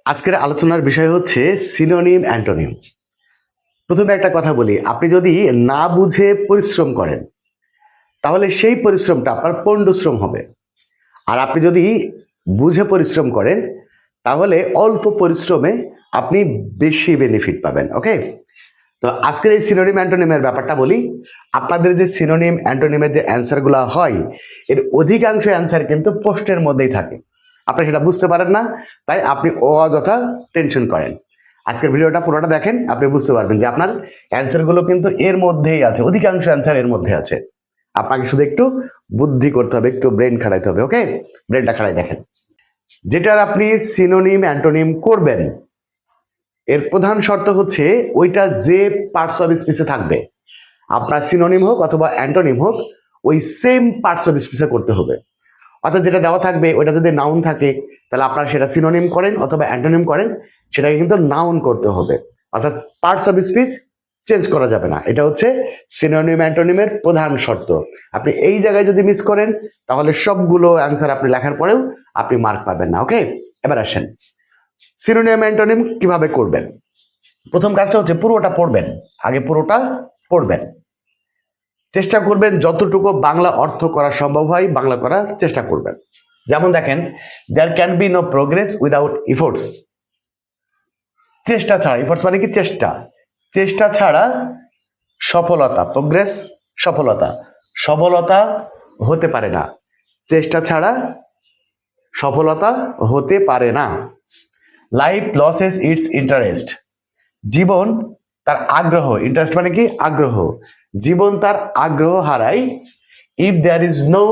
আজকের আলোচনার বিষয় হচ্ছে সিনোনিম অ্যান্টোনিম। প্রথমে একটা কথা বলি, আপনি যদি না বুঝে পরিশ্রম করেন তাহলে সেই পরিশ্রমটা আপনার পণ্ডশ্রম হবে। আর আপনি যদি বুঝে পরিশ্রম করেন তাহলে অল্প পরিশ্রমে আপনি বেশি বেনিফিট পাবেন। ওকে, তো আজকের এই সিনোনিম অ্যান্টোনিমের ব্যাপারটা বলি। আপনাদের যে সিনোনিম অ্যান্টোনিমের যে অ্যান্সারগুলো হয় এর অধিকাংশ অ্যান্সার কিন্তু প্রশ্নের মধ্যেই থাকে। আপনি সেটা বুঝতে পারেন না, তাই আপনি অযথা টেনশন করেন। আজকের ভিডিওটা পুরোটা দেখেন, আপনি বুঝতে পারবেন যে আপনার অ্যান্সারগুলো কিন্তু এর মধ্যেই আছে, অধিকাংশ অ্যান্সার এর মধ্যে আছে। আপনাকে শুধু একটু বুদ্ধি করতে হবে, একটু ব্রেন খাটাইতে হবে। ওকে, ব্রেনটা খাটাই দেখেন। যেটার আপনি সিনোনিম অ্যান্টোনিম করবেন এর প্রধান শর্ত হচ্ছে ওইটা যে পার্টস অফ স্পিচে থাকবে, আপনার সিনোনিম হোক অথবা অ্যান্টোনিম হোক, ওই সেম পার্টস অফ স্পিচে করতে হবে। অর্থাৎ যেটা দেওয়া থাকবে ওইটা যদি নাউন থাকে তাহলে আপনারা সেটা সিনোনিম করেন অথবা অ্যান্টোনিম করেন, সেটাকে কিন্তু নাউন করতে হবে। অর্থাৎ পার্টস অফ স্পিচ চেঞ্জ করা যাবে না। এটা হচ্ছে সিনোনিম অ্যান্টোনিমের প্রধান শর্ত। আপনি এই জায়গায় যদি মিস করেন তাহলে সবগুলো অ্যান্সার আপনি লেখার পরেও আপনি মার্ক পাবেন না। ওকে, এবার আসেন সিনোনিম অ্যান্টোনিম কিভাবে করবেন। প্রথম কাজটা হচ্ছে পুরোটা পড়বেন, আগে পুরোটা পড়বেন। চেষ্টা করবেন যতটুকু বাংলা অর্থ করা সম্ভব হয় বাংলা করার চেষ্টা করবেন। যেমন দেখেন, there can be no progress without efforts. চেষ্টা ছাড়া, ইফোর্টস মানে কি চেষ্টা, চেষ্টা ছাড়া সফলতা, প্রোগ্রেস সফলতা, সফলতা হতে পারে না। চেষ্টা ছাড়া সফলতা হতে পারে না। Life loses its interest. জীবন তার আগ্রহ, ইন্টারেস্ট মানে কি আগ্রহ, জীবন তার আগ্রহ হারায় if there is no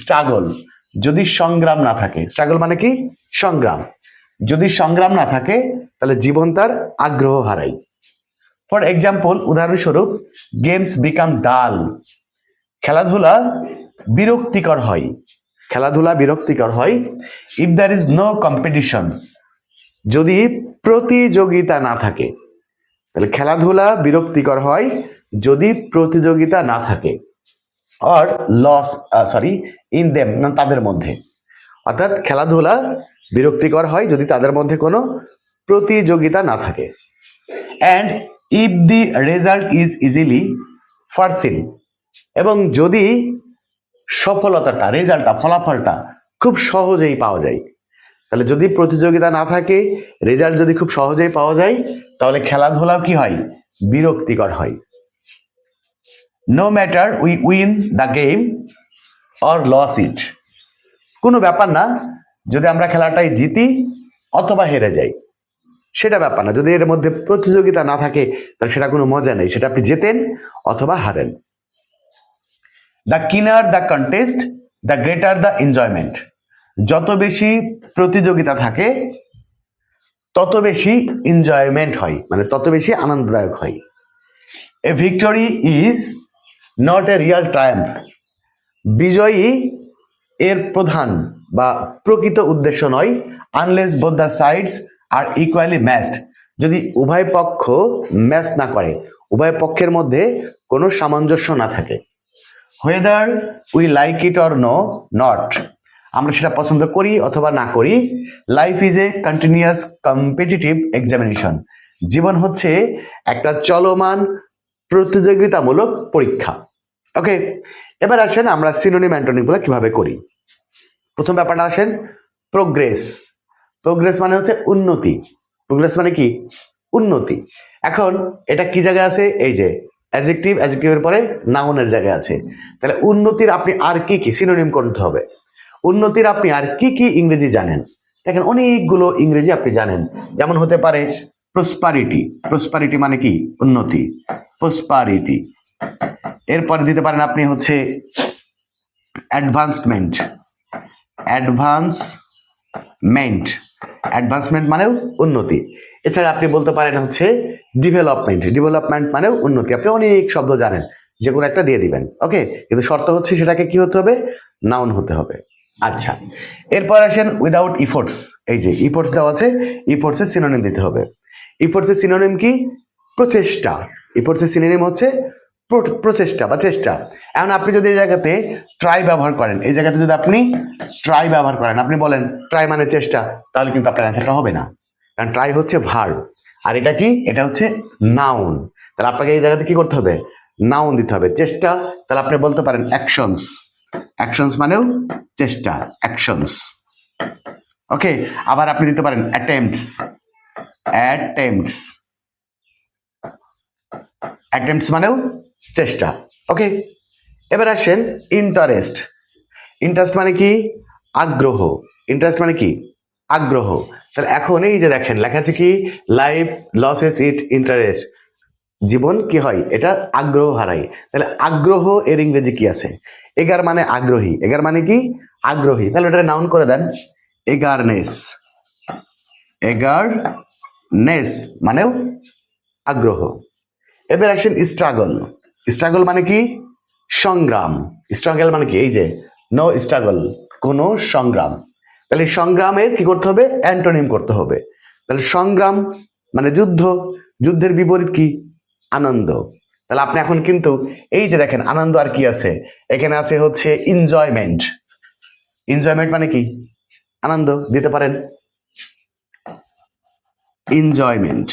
struggle. যদি সংগ্রাম না থাকে, স্ট্রাগল মানে কি সংগ্রাম, যদি সংগ্রাম না থাকে তাহলে জীবন তার আগ্রহ হারায়। ফর এক্সাম্পল, উদাহরণস্বরূপ, গেমস বিকাম ডাল। খেলাধুলা বিরক্তিকর হয়, খেলাধুলা বিরক্তিকর হয় if there is no competition. যদি প্রতিযোগিতা না থাকে, তাহলে খেলাধুলা বিরক্তিকর হয় যদি প্রতিযোগিতা না থাকে। আর লস ইন দেম, তাদের মধ্যে। অর্থাৎ খেলাধুলা বিরক্তিকর হয় যদি তাদের মধ্যে কোনো প্রতিযোগিতা না থাকে। And if the result is easily foreseen. এবং যদি সফলতাটা, রেজাল্টটা, ফলাফলটা খুব সহজেই পাওয়া যায়, তাহলে যদি প্রতিযোগিতা না থাকে, রেজাল্ট যদি খুব সহজেই পাওয়া যায়, তাহলে খেলাধুলাও কি হয়, বিরক্তিকর হয়। No matter we win the game or lose it. কোনো ব্যাপার না যদি আমরা খেলাটাই জিতি অথবা হেরে যাই, সেটা ব্যাপার না। যদি এর মধ্যে প্রতিযোগিতা না থাকে তাহলে সেটা কোনো মজা নেই, সেটা আপনি জেতেন অথবা হারেন। দ্য কিনার the contest the greater the enjoyment. যত বেশি প্রতিযোগিতা থাকে তত বেশি এনজয়মেন্ট হয়, মানে তত বেশি আনন্দদায়ক হয়। এ victory is not a Real Triumf. বিজয়ী এর প্রধান বা প্রকৃত উদ্দেশ্য নয়, unless both the sides are equally matched. যদি উভয় পক্ষ ম্যাচ না করে, উভয় পক্ষের মধ্যে কোনো সামঞ্জস্য না থাকে। Whether we like it or no not. আমরা সেটা পছন্দ করি অথবা না করি। Life is a continuous competitive examination. জীবন হচ্ছে একটা চলমান প্রতিযোগিতামূলক পরীক্ষা। ওকে, এবার আসেন আমরা সিনোনিম অ্যান্টোনিমগুলো কিভাবে করি। প্রথম ব্যাপারটা আসেন প্রোগ্রেস। প্রোগ্রেস মানে হচ্ছে উন্নতি। প্রোগ্রেস মানে কি উন্নতি। এখন এটা কি জায়গায় আছে, এই যে অ্যাডজেক্টিভ, অ্যাডজেক্টিভের পরে নাউনের জায়গায় আছে। তাহলে উন্নতির আপনি আর কি কি সিনোনিম করতে হবে। উন্নতির আপনি আর কি কি ইংরেজি জানেন, দেখেন অনেকগুলো ইংরেজি আপনি জানেন। যেমন হতে পারে প্রসপারিটি। প্রসপারিটি মানে কি উন্নতি, প্রসপারিটি। এরপরে দিতে পারেন আপনি হচ্ছে অ্যাডভান্সমেন্ট। অ্যাডভান্সমেন্ট, অ্যাডভান্সমেন্ট মানেও উন্নতি। এছাড়া আপনি বলতে পারেন হচ্ছে ডেভেলপমেন্ট। ডেভেলপমেন্ট মানেও উন্নতি। আপনি অনেক শব্দ জানেন, যে কোনো একটা দিয়ে দিবেন। ওকে, কিন্তু শর্ত হচ্ছে সেটাকে কি হতে হবে, নাউন হতে হবে। আচ্ছা, এরপর আসেন উইদাউট ইফোর্টস। এই যে ইফোর্টস দেওয়া আছে, ইফোর্টসের সিনোনিম দিতে হবে। ইফোর্টসের সিনোনিম কি প্রচেষ্টা। ইফোর্টসের সিনোনিম হচ্ছে প্রচেষ্টা বা চেষ্টা। এখন আপনি যদি এই জায়গাতে ট্রাই ব্যবহার করেন, এই জায়গাতে যদি আপনি ট্রাই ব্যবহার করেন, আপনি বলেন ট্রাই মানে চেষ্টা, তাহলে কিন্তু আপনার অ্যান্সারটা হবে না। কারণ ট্রাই হচ্ছে ভার্ব, আর এটা কি, এটা হচ্ছে নাউন। তাহলে আপনাকে এই জায়গাতে কি করতে হবে, নাউন দিতে হবে। চেষ্টা, তাহলে আপনি বলতে পারেন অ্যাকশনস, অ্যাকশনস মানেও চেষ্টা, অ্যাকশনস। ওকে, আবার আপনি দিতে পারেন অ্যাটেম্পটস, অ্যাটেম্পটস, অ্যাটেম্পটস মানেও চেষ্টা। ওকে, এবার আসেন ইন্টারেস্ট। ইন্টারেস্ট মানে কি, আগ্রহ। ইন্টারেস্ট মানে কি, আগ্রহ। তাহলে এখন এই যে দেখেন লেখা আছে কি, লাইফ লসেস ইট ইন্টারেস্ট, জীবন কি হয়, এটা আগ্রহ হারাই। তাহলে আগ্রহ এর ইংরেজি কি আছে, এগার মানে আগ্রহী, এগার মানে কি আগ্রহী। তাহলে এটা নাউন করে দেন এগারনেস, এগারনেস মানেও আগ্রহ। এবার আসেন স্ট্রাগল। স্ট্রাগল মানে কি, সংগ্রাম। স্ট্রাগল মানে কি, এই যে নো স্ট্রাগল, কোনো সংগ্রাম। তাহলে সংগ্রামের কি করতে হবে, অ্যান্টোনিম করতে হবে। তাহলে সংগ্রাম মানে যুদ্ধ, যুদ্ধের বিপরীত কি, আনন্দ। তাহলে আপনি এখন কিন্তু এই যে দেখেন আনন্দ আর কি আছে, এখানে আছে হচ্ছে এনজয়মেন্ট। এনজয়মেন্ট মানে কি, আনন্দ, দিতে পারেন এনজয়মেন্ট।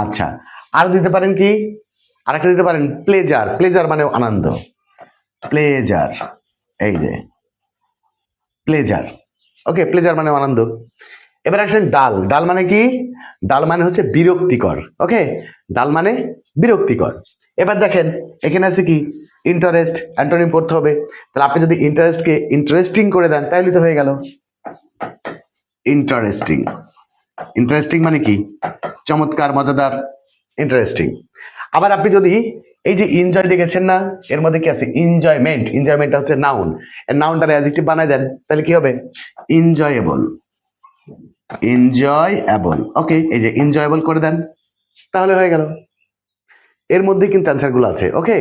আচ্ছা, আর দিতে পারেন কি, আরেকটা দিতে পারেন প্লেজার। প্লেজার মানে আনন্দ, প্লেজার, এই যে প্লেজার। ওকে, প্লেজার মানে আনন্দ। এবার আসেন ডাল। ডাল মানে কি, ডাল মানে হচ্ছে বিরক্তিকর। ওকে, ডাল মানে বিরক্তিকর। এবার দেখেন এখানে আছে কি, ইন্টারেস্ট, অ্যান্টোনিম পড়তে হবে। তাহলে আপনি যদি ইন্টারেস্টকে ইন্টারেস্টিং করে দেন তাহলে তো হয়ে গেল ইন্টারেস্টিং। ইন্টারেস্টিং মানে কি, চমৎকার, মজাদার, ইন্টারেস্টিং। আবার আপনি যদি এই যে এনজয় দেখেছেন না, এর মধ্যে কি আছে, এনজয়মেন্ট। এনজয়মেন্টটা হচ্ছে নাউন, এর নাউনটার অ্যাডজেক্টিভ বানায় দেন, তাহলে কি হবে, এনজয়েবল, এনজয়েবল। ওকে, এই যে এনজয়েবল করে দেন, তাহলে হয়ে গেল। এর মধ্যে কিন্তু অ্যান্সারগুলো আছে। ওকে,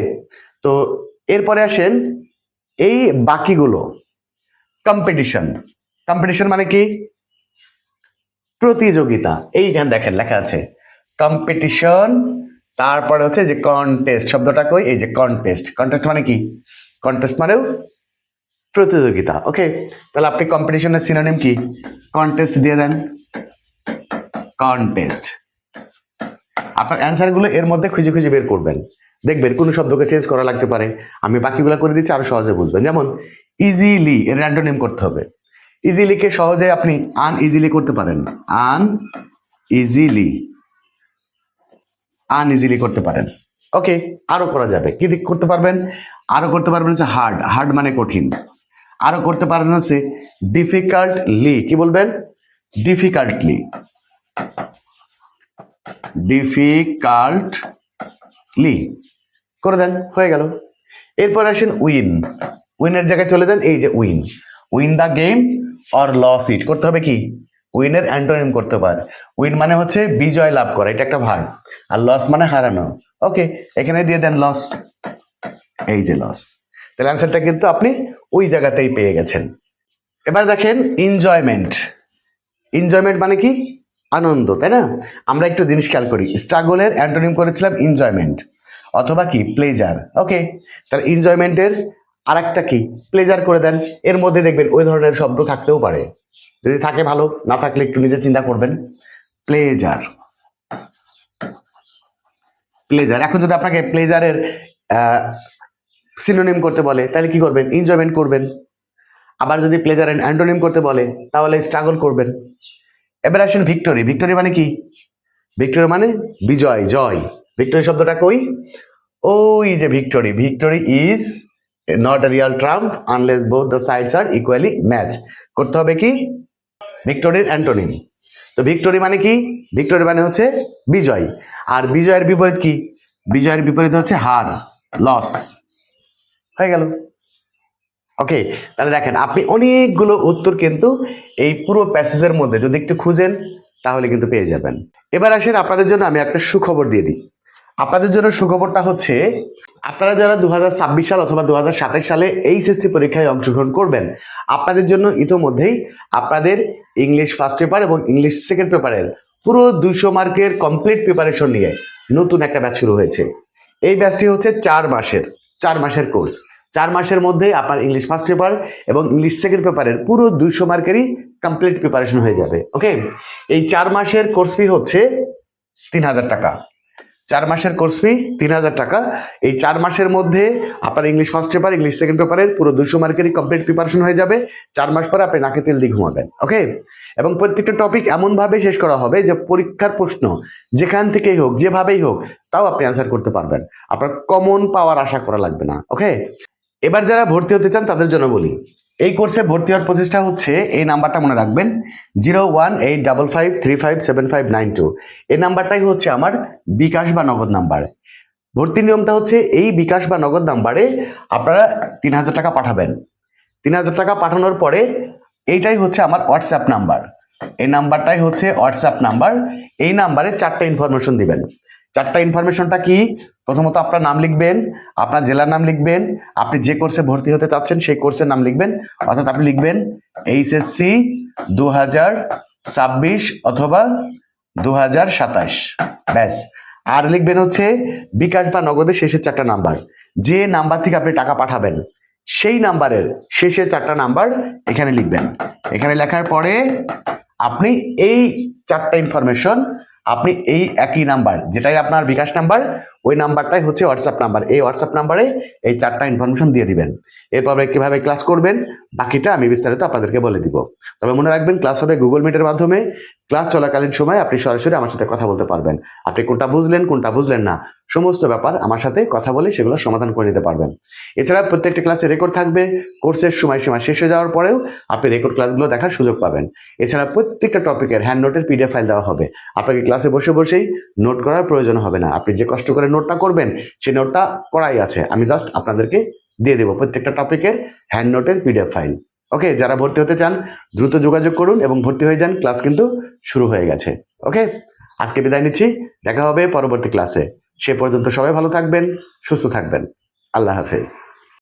তো এরপরে আসেন এই বাকিগুলো, কম্পিটিশন। কম্পিটিশন মানে কি, প্রতিযোগিতা। এইখানে দেখেন লেখা আছে কম্পিটিশন, তারপরে হচ্ছে যে কন্টেস্ট, শব্দটা কই, এই যে কন্টেস্ট। কন্টেস্ট মানে কি, কন্টেস্ট মানেও প্রতিযোগিতা। ওকে, তাহলে আপনি কম্পিটিশনের সিনোনিম কি, কন্টেস্ট দিয়ে দেন, কন্টেস্ট। আপনার অ্যান্সারগুলো এর মধ্যে খুঁজে খুঁজে বের করবেন, দেখবেন কোনো শব্দকে চেঞ্জ করা লাগতে পারে। আমি বাকিগুলো করে দিচ্ছি, আরো সহজে বুঝবেন। যেমন ইজিলি, এর অ্যান্টোনিম করতে হবে। ইজিলিকে সহজে আপনি আনইজিলি করতে পারেন, আনইজিলি, আনইজিলি করতে পারেন। ওকে, আরো করা যাবে, কি দিক করতে পারবেন, আরো করতে পারবেন হচ্ছে হার্ড, হার্ড মানে কঠিন। আরো করতে পারবেন হচ্ছে ডিফিকাল্টলি, কি বলবেন, ডিফিকাল্টলি, ডিফিকাল্টলি করে দেন, হয়ে গেল। এরপর আসেন উইন। উইনের জায়গায় চলে যান, এই যে win, win the game or lose it করতে হবে কি, উইনের অ্যান্টোনিম করতে পারে। উইন মানে হচ্ছে বিজয় লাভ করা, এটা একটা ভার্ব, আর লস মানে হারানো। ওকে, এখানে দিয়ে দেন লস, এই যে লস। তাহলে অ্যান্সারটা কিন্তু আপনি ওই জায়গাতেই পেয়ে গেছেন। এবার দেখেন এনজয়মেন্ট। এনজয়মেন্ট মানে কি, আনন্দ, তাই না? আমরা একটু জিনিস খেয়াল করি, স্ট্রাগলের অ্যান্টোনিম করেছিলাম এনজয়মেন্ট অথবা কি প্লেজার। ওকে, তাহলে এনজয়মেন্টের আর একটা কি, প্লেজার করে দেন। এর মধ্যে দেখবেন ওই ধরনের শব্দ থাকতেও পারে, যদি থাকে ভালো, না থাকলে একটু নিজে চিন্তা করবেন। Pleasure, pleasure. এখন যদি আপনাকে প্লেজারের সিনোনিম করতে বলে তাহলে কি করবেন, এনজয়মেন্ট করবেন। আবার যদি প্লেজারের অ্যান্টোনিম করতে বলে তাহলে স্ট্রাগল করবেন। এবার আসেন ভিক্টোরি। ভিক্টোরি মানে কি, ভিক্টোরি মানে বিজয়, জয়। ভিক্টোরি শব্দটা কই, ওই যে victory. Victory is not a Real Trump unless both the sides are equally match. করতে হবে কি, ভিক্টোরির অ্যান্টোনিম। তো ভিক্টোরি মানে কি, ভিক্টোরি মানে হচ্ছে বিজয়, আর বিজয়ের বিপরীত কি, বিজয়ের বিপরীত হচ্ছে হার, লস। হয়ে গেল। ওকে, তাহলে দেখেন আপনি অনেকগুলো উত্তর কিন্তু এই পুরো প্যাসেজের মধ্যে যদি একটু খুঁজেন তাহলে কিন্তু পেয়ে যাবেন। এবার আসেন আপনাদের জন্য আমি একটা সুখবর দিয়ে দিই। আপনাদের জন্য সুখবরটা হচ্ছে, আপনারা যারা 2026 সাল অথবা 2027 সালে এইচএসসি পরীক্ষায় অংশগ্রহণ করবেন, আপনাদের জন্য ইতোমধ্যেই আপনাদের ইংলিশ ফার্স্ট পেপার এবং ইংলিশ সেকেন্ড পেপারের পুরো 200 মার্কের কমপ্লিট প্রিপারেশন নিয়ে নতুন একটা ব্যাচ শুরু হয়েছে। এই ব্যাচটি হচ্ছে 4 মাসের কোর্স। 4 মাসের মধ্যে আপনার ইংলিশ ফার্স্ট পেপার এবং ইংলিশ সেকেন্ড পেপারের পুরো 200 মার্কেরই কমপ্লিট প্রিপারেশন হয়ে যাবে। ওকে, এই 4 মাসের কোর্স ফি হচ্ছে 3000 টাকা। 4 মাসের কোর্স ফি 3000 টাকা। এই 4 মাসের মধ্যে আপনার English first paper English second পেপারের পুরো 200 মার্কেরই কমপ্লিট প্রিপারেশন হয়ে যাবে। 4 মাস পরে আপনি নাকে তেল দিয়ে ঘুমাবেন। ওকে, এবং প্রত্যেকটা টপিক এমনভাবে শেষ করা হবে যে পরীক্ষার প্রশ্ন যেখান থেকেই হোক যেভাবেই হোক তাও আপনি অ্যান্সার করতে পারবেন। আপনার কমন পাওয়ার আশা করা লাগবে না। ওকে, এবার যারা ভর্তি হতে চান তাদের জন্য বলি, এই কোর্সে ভর্তি হওয়ার প্রচেষ্টা হচ্ছে, এই নাম্বারটা মনে রাখবেন 01855357592। এই নাম্বারটাই হচ্ছে আমার বিকাশ বা নগদ নাম্বার। ভর্তির নিয়মটা হচ্ছে এই বিকাশ বা নগদ নাম্বারে আপনারা 3000 টাকা পাঠাবেন। 3000 টাকা পাঠানোর পরে এইটাই হচ্ছে আমার হোয়াটসঅ্যাপ নাম্বার। এই নাম্বারটাই হচ্ছে হোয়াটসঅ্যাপ নাম্বার। এই নাম্বারে 4টা ইনফরমেশন দিবেন। 4টা ইনফরমেশনটা কি? প্রথমত আপনার নাম লিখবেন, আপনার জেলার নাম লিখবেন, আপনি যে কোর্সে ভর্তি হতে চাচ্ছেন সেই কোর্সের নাম লিখবেন, অর্থাৎ আপনি লিখবেন এইচএসসি 2026 অথবা 2027, ব্যাস। আর লিখবেন হচ্ছে বিকাশ বা নগদের শেষের 4টা নাম্বার। যে নাম্বার থেকে আপনি টাকা পাঠাবেন সেই নাম্বারের শেষের 4টা নাম্বার এখানে লিখবেন। এখানে লেখার পরে আপনি এই 4টা ইনফরমেশন আপনি এই একই নাম্বার, যেটাই আপনার বিকাশ নাম্বার, ওই নাম্বারটাই হচ্ছে হোয়াটসঅ্যাপ নাম্বার। এই হোয়াটসঅ্যাপ নাম্বারে এই 4টা ইনফরমেশন দিয়ে দিবেন। এরপরে কিভাবে ক্লাস করবেন বাকিটা আমি বিস্তারিত আপনাদেরকে বলে দিব। তবে মনে রাখবেন, ক্লাস হবে গুগল মিটের মাধ্যমে। ক্লাস চলাকালীন সময় আপনি সরাসরি আমার সাথে কথা বলতে পারবেন। আপনি কোনটা বুঝলেন কোনটা বুঝলেন না সমস্ত ব্যাপার আমার সাথে কথা বলে সেগুলো সমাধান করে নিতে পারবেন। এছাড়া প্রত্যেকটা ক্লাসে রেকর্ড থাকবে। কোর্সের সময়সীমা শেষ হয়ে যাওয়ার পরেও আপনি রেকর্ড ক্লাসগুলো দেখার সুযোগ পাবেন। এছাড়া প্রত্যেকটা টপিকের হ্যান্ড নোটের পিডিএফ ফাইল দেওয়া হবে। আপনাকে ক্লাসে বসে বসেই নোট করার প্রয়োজন হবে না। আপনি যে কষ্ট করে নোটটা করবেন সেই নোটটা করাই আছে, আমি জাস্ট আপনাদেরকে দিয়ে দেবো প্রত্যেকটা টপিকের হ্যান্ড নোটের পিডিএফ ফাইল। ওকে, যারা ভর্তি হতে চান দ্রুত যোগাযোগ করুন এবং ভর্তি হয়ে যান। ক্লাস কিন্তু শুরু হয়ে গেছে। ওকে, আজকে বিদায় নিচ্ছি, দেখা হবে পরবর্তী ক্লাসে। সে পর্যন্ত সবাই ভালো থাকবেন, সুস্থ থাকবেন। আল্লাহ হাফেজ।